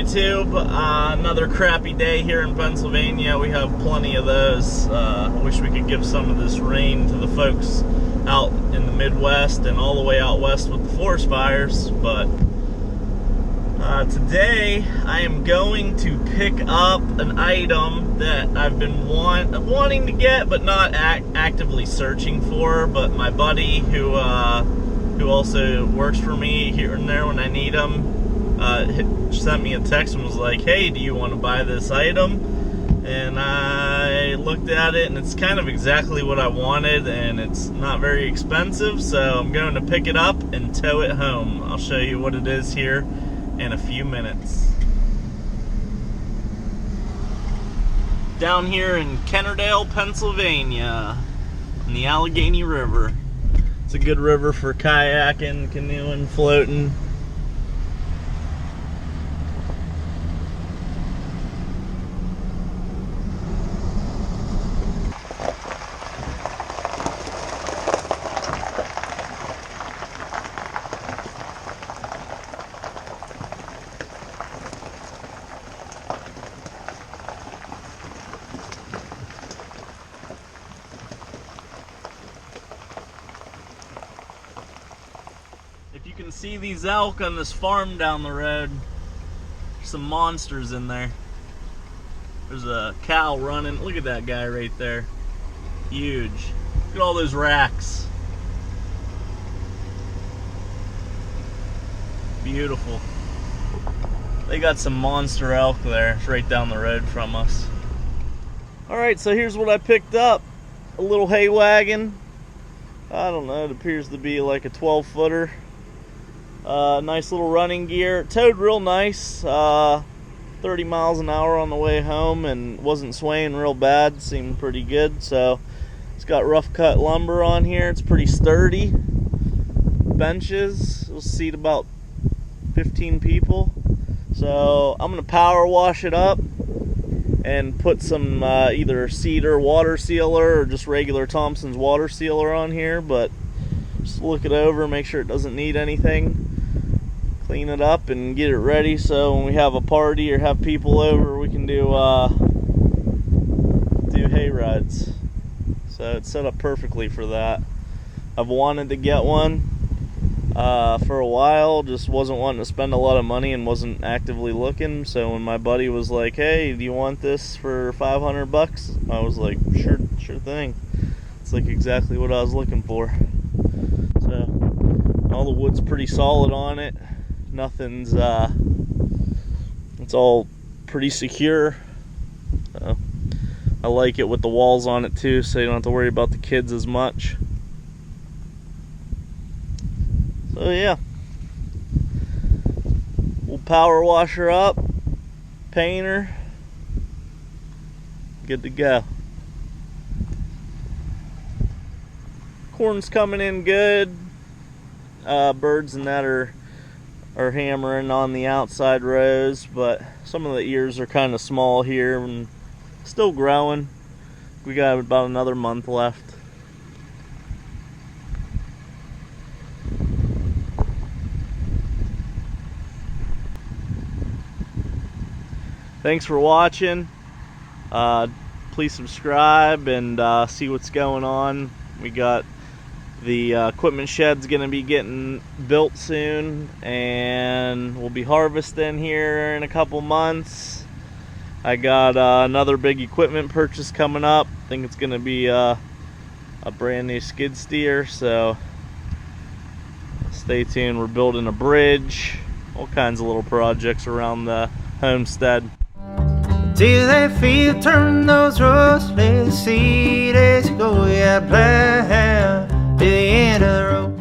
YouTube? Another crappy day here in Pennsylvania. We have plenty of those. I wish we could give some of this rain to the folks out in the Midwest and all the way out west with the forest fires. But today I am going to pick up an item that I've been wanting to get but not actively searching for. But my buddy who also works for me here and there when I need him sent me a text and was like, hey, do you want to buy this item? And I looked at it, and it's kind of exactly what I wanted, and it's not very expensive, so I'm going to pick it up and tow it home. I'll show you what it is here in a few minutes. Down here in Kennerdale, Pennsylvania, on the Allegheny River. It's a good river for kayaking, canoeing, floating. If you can see these elk on this farm down the road, there's some monsters in there. There's a cow running. Look at that guy right there. Huge. Look at all those racks. Beautiful. They got some monster elk there. It's right down the road from us. Alright, so here's what I picked up. A little hay wagon. I don't know, it appears to be like a 12-footer. Nice little running gear. It towed real nice. 30 miles an hour on the way home and wasn't swaying real bad. Seemed pretty good. So it's got rough cut lumber on here. It's pretty sturdy. Benches. It'll seat about 15 people. So I'm going to power wash it up and put some either cedar water sealer or just regular Thompson's water sealer on here. But just look it over, make sure it doesn't need anything. Clean it up and get it ready so when we have a party or have people over, we can do hay rides. So it's set up perfectly for that. I've wanted to get one for a while, just wasn't wanting to spend a lot of money and wasn't actively looking. So when my buddy was like, hey, do you want this for $500? I was like, sure thing. It's like exactly what I was looking for. So all the wood's pretty solid on it. Nothing's it's all pretty secure. I like it with the walls on it too, so you don't have to worry about the kids as much. So yeah, we'll power wash her up, paint her, good to go. Corn's coming in good. Birds and that are hammering on the outside rows, but some of the ears are kind of small here and still growing. We got about another month left. Thanks for watching. Please subscribe and see what's going on. We got the equipment shed's gonna be getting built soon, and we'll be harvesting here in a couple months. I got another big equipment purchase coming up. I think it's gonna be a brand new skid steer, so stay tuned. We're building a bridge, all kinds of little projects around the homestead. Till they feel turn those roads, let's see, let's go, yeah, plan to the end of the road.